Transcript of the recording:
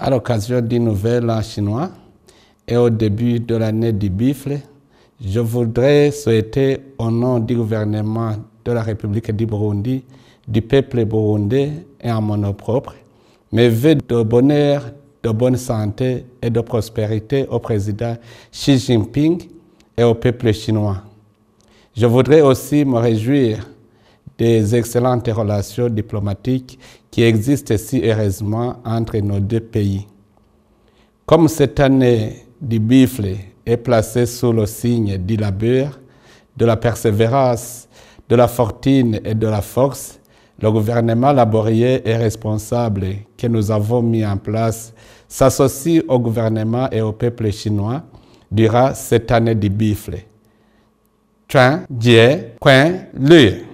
À l'occasion du Nouvel An chinois et au début de l'année du Bifle, je voudrais souhaiter au nom du gouvernement de la République du Burundi, du peuple burundais et en mon nom propre, mes vœux de bonheur, de bonne santé et de prospérité au président Xi Jinping et au peuple chinois. Je voudrais aussi me réjouir des excellentes relations diplomatiques qui existent si heureusement entre nos deux pays. Comme cette année du Bifle est placée sous le signe du labeur, de la persévérance, de la fortune et de la force, le gouvernement laborieux et responsable que nous avons mis en place s'associe au gouvernement et au peuple chinois durant cette année du Bifle. Chuan Jie Quan Lui.